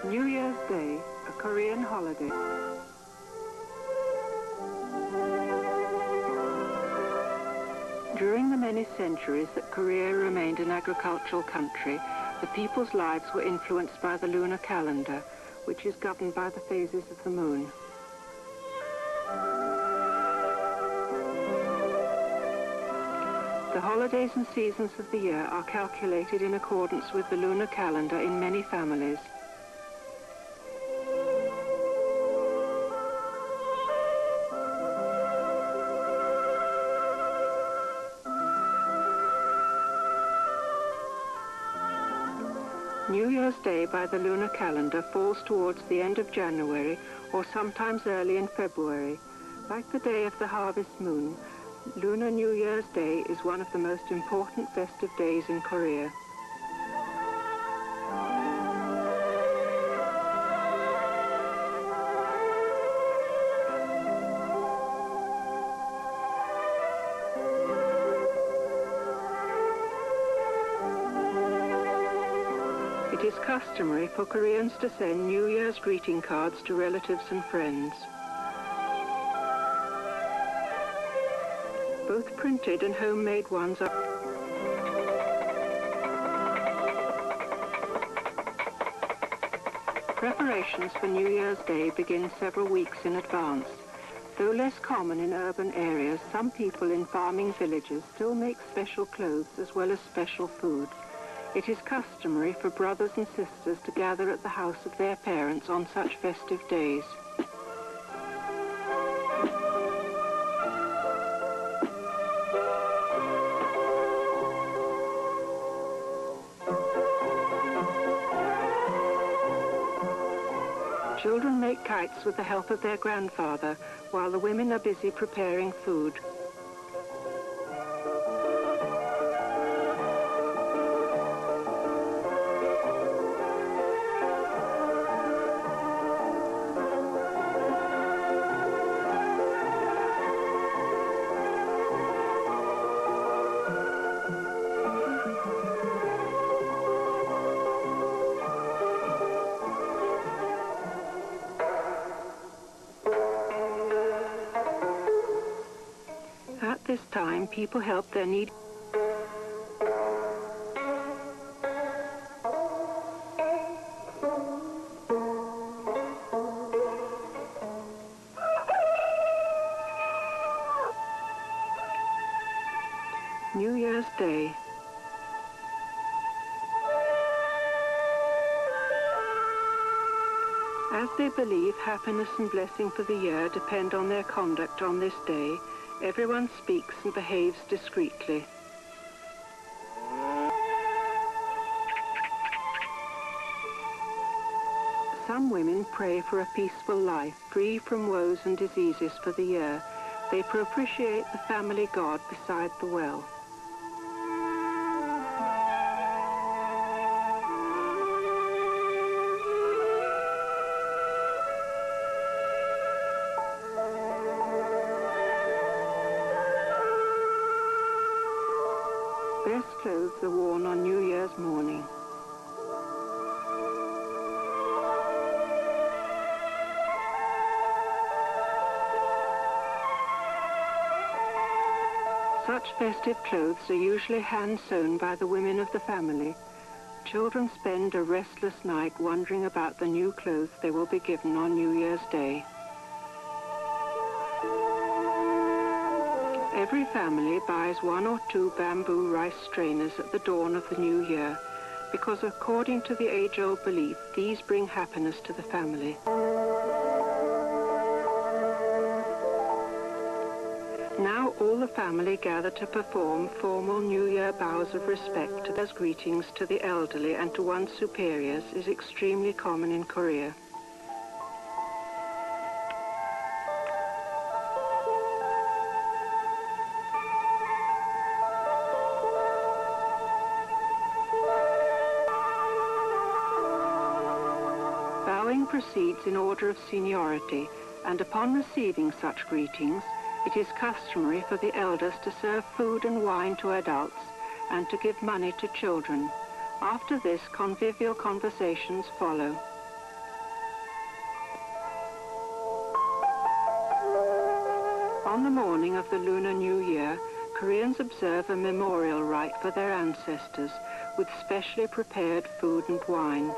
New Year's Day, a Korean holiday. During the many centuries that Korea remained an agricultural country, the people's lives were influenced by the lunar calendar, which is governed by the phases of the moon. The holidays and seasons of the year are calculated in accordance with the lunar calendar in many families. New Year's Day by the lunar calendar falls towards the end of January or sometimes early in February. Like the day of the harvest moon, Lunar New Year's Day is one of the most important festive days in Korea. It is customary for Koreans to send New Year's greeting cards to relatives and friends. Both printed and homemade ones are... Preparations for New Year's Day begin several weeks in advance. Though less common in urban areas, some people in farming villages still make special clothes as well as special food. It is customary for brothers and sisters to gather at the house of their parents on such festive days. Children make kites with the help of their grandfather, while the women are busy preparing food. At this time, people help their needy. New Year's Day. As they believe happiness and blessing for the year depend on their conduct on this day, everyone speaks and behaves discreetly. Some women pray for a peaceful life, free from woes and diseases for the year. They propitiate the family god beside the well. Best clothes are worn on New Year's morning. Such festive clothes are usually hand-sewn by the women of the family. Children spend a restless night wondering about the new clothes they will be given on New Year's Day. Every family buys 1 or 2 bamboo rice strainers at the dawn of the new year, because according to the age-old belief, these bring happiness to the family. Now all the family gather to perform formal New Year bows of respect as greetings to the elderly and to one's superiors is extremely common in Korea. Bowing proceeds in order of seniority, and upon receiving such greetings, it is customary for the elders to serve food and wine to adults and to give money to children. After this, convivial conversations follow. morning of the Lunar New Year, Koreans observe a memorial rite for their ancestors with specially prepared food and wine.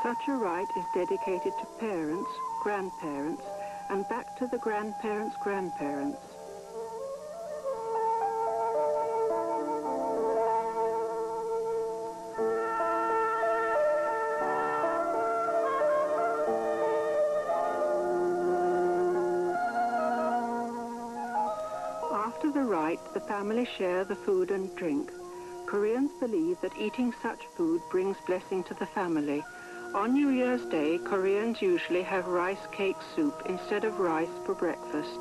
Such a rite is dedicated to parents, grandparents, and back to the grandparents' grandparents. After the rite, the family share the food and drink. Koreans believe that eating such food brings blessing to the family. On New Year's Day, Koreans usually have rice cake soup instead of rice for breakfast.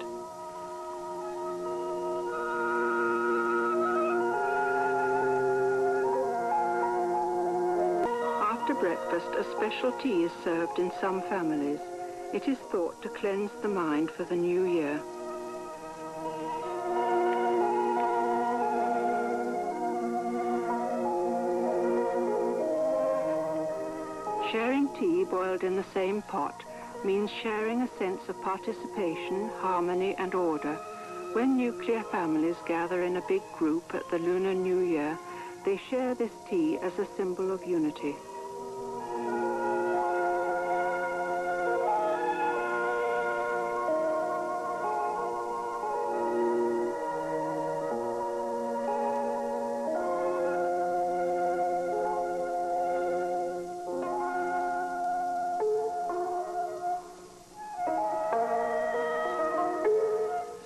After breakfast, a special tea is served in some families. It is thought to cleanse the mind for the new year. Sharing tea boiled in the same pot means sharing a sense of participation, harmony and order. When nuclear families gather in a big group at the Lunar New Year, they share this tea as a symbol of unity.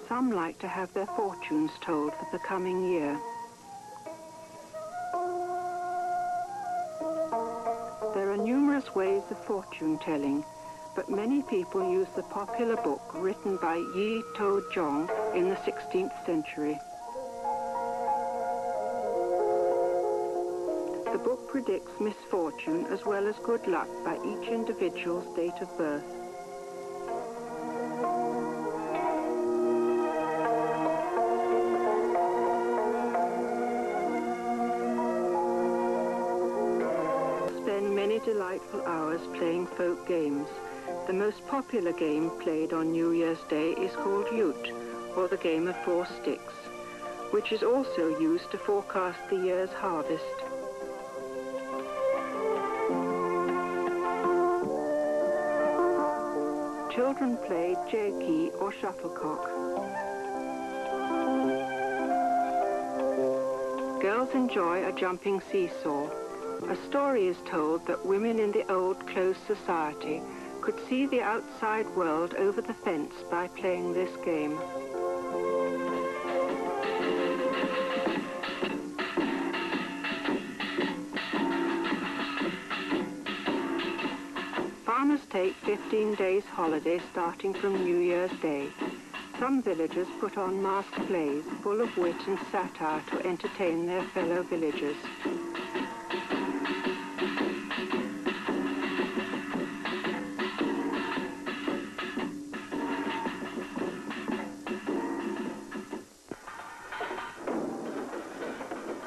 Some like to have their fortunes told for the coming year. There are numerous ways of fortune telling, but many people use the popular book written by Yi To-jong in the 16th century. The book predicts misfortune as well as good luck by each individual's date of birth. Many delightful hours playing folk games. The most popular game played on New Year's Day is called Ute, or the game of 4 sticks, which is also used to forecast the year's harvest. Children play je기 or shuttlecock. Girls enjoy a jumping seesaw. A story is told that women in the old closed society could see the outside world over the fence by playing this game. Farmers take 15 days holiday starting from New Year's Day. Some villagers put on masked plays full of wit and satire to entertain their fellow villagers.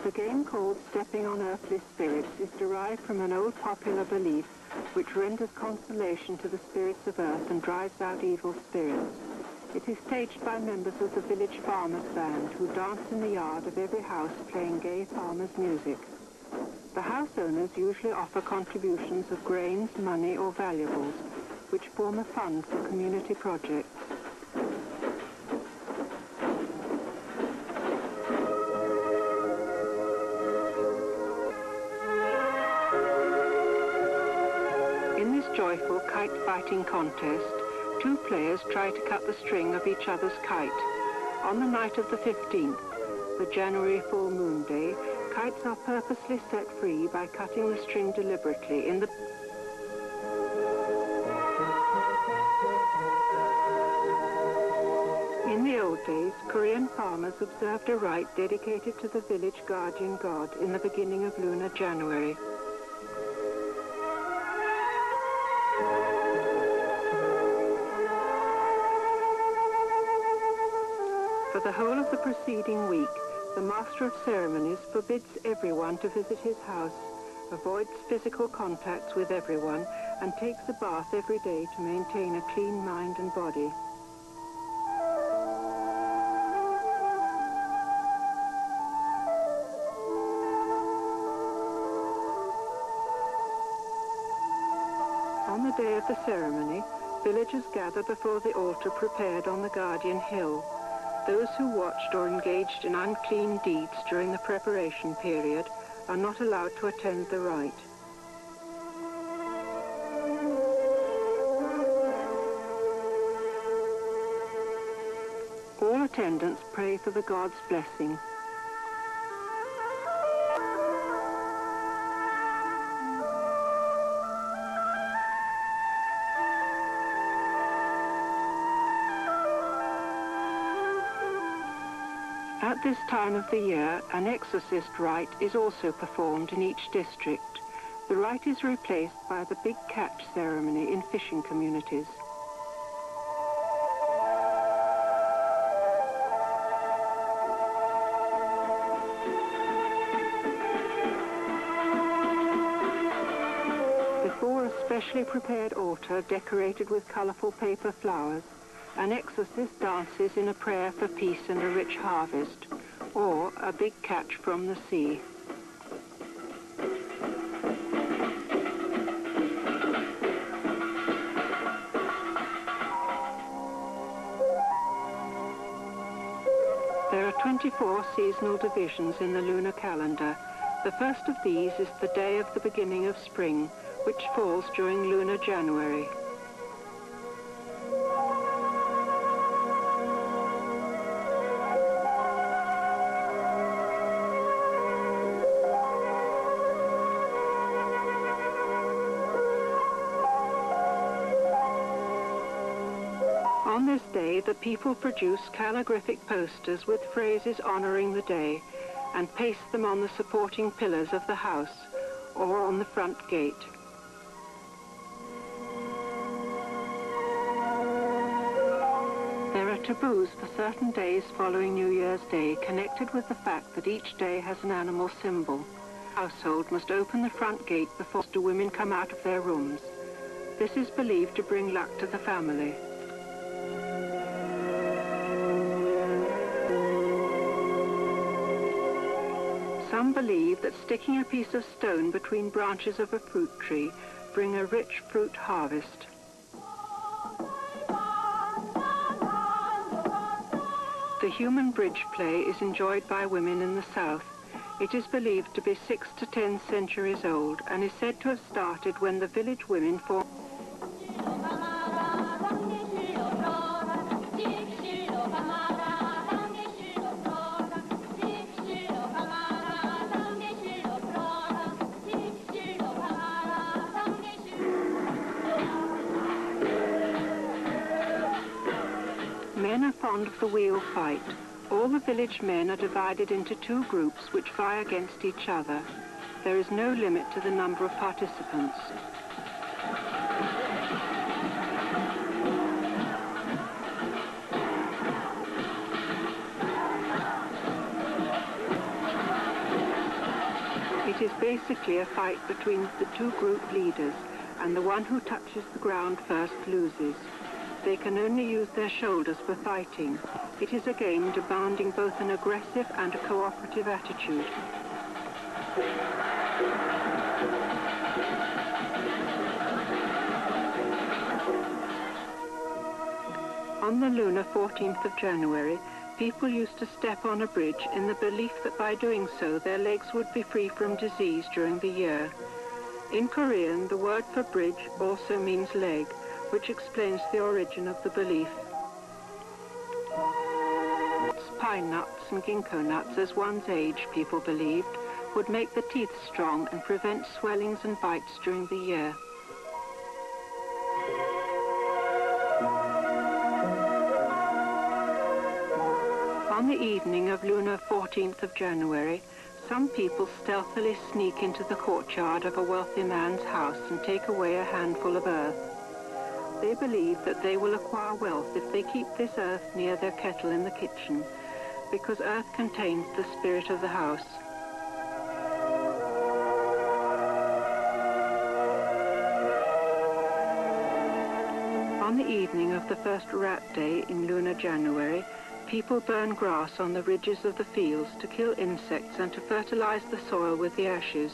The game called Stepping on Earthly Spirits is derived from an old popular belief which renders consolation to the spirits of earth and drives out evil spirits. It is staged by members of the village farmers' band who dance in the yard of every house playing gay farmers' music. The house owners usually offer contributions of grains, money or valuables, which form a fund for community projects. In this joyful kite-fighting contest, 2 players try to cut the string of each other's kite. On the night of the 15th, the January full moon day, kites are purposely set free by cutting the string deliberately in the... In the old days, Korean farmers observed a rite dedicated to the village guardian god in the beginning of lunar January. For the whole of the preceding week, the Master of Ceremonies forbids everyone to visit his house, avoids physical contacts with everyone, and takes a bath every day to maintain a clean mind and body. On the day of the ceremony, villagers gather before the altar prepared on the Guardian Hill. Those who watched or engaged in unclean deeds during the preparation period are not allowed to attend the rite. All attendants pray for the god's blessing. At this time of the year, an exorcist rite is also performed in each district. The rite is replaced by the big catch ceremony in fishing communities. Before a specially prepared altar decorated with colourful paper flowers, an exorcist dances in a prayer for peace and a rich harvest, or a big catch from the sea. There are 24 seasonal divisions in the lunar calendar. The first of these is the day of the beginning of spring, which falls during lunar January. On this day, the people produce calligraphic posters with phrases honoring the day and paste them on the supporting pillars of the house or on the front gate. There are taboos for certain days following New Year's Day connected with the fact that each day has an animal symbol. The household must open the front gate before the women come out of their rooms. This is believed to bring luck to the family. Some believe that sticking a piece of stone between branches of a fruit tree bring a rich fruit harvest. The human bridge play is enjoyed by women in the south. It is believed to be 6 to 10 centuries old and is said to have started when the village women formed. Men are fond of the wheel fight. All the village men are divided into 2 groups which vie against each other. There is no limit to the number of participants. It is basically a fight between the 2 group leaders, and the one who touches the ground first loses. They can only use their shoulders for fighting. It is a game demanding both an aggressive and a cooperative attitude. On the lunar 14th of January, people used to step on a bridge in the belief that by doing so their legs would be free from disease during the year. In Korean, the word for bridge also means leg, which explains the origin of the belief. Pine nuts and ginkgo nuts as one's age, people believed, would make the teeth strong and prevent swellings and bites during the year. On the evening of lunar 14th of January, some people stealthily sneak into the courtyard of a wealthy man's house and take away a handful of earth. They believe that they will acquire wealth if they keep this earth near their kettle in the kitchen, because earth contains the spirit of the house. On the evening of the first rat day in lunar January, people burn grass on the ridges of the fields to kill insects and to fertilize the soil with the ashes.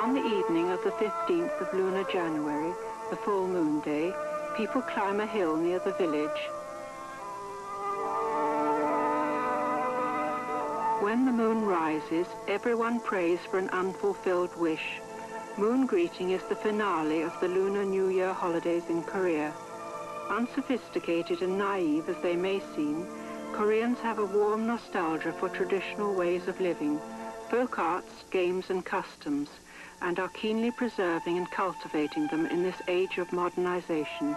On the evening of the 15th of lunar January, the full moon day, people climb a hill near the village. When the moon rises, everyone prays for an unfulfilled wish. Moon greeting is the finale of the Lunar New Year holidays in Korea. Unsophisticated and naive as they may seem, Koreans have a warm nostalgia for traditional ways of living, folk arts, games and customs, and are keenly preserving and cultivating them in this age of modernization.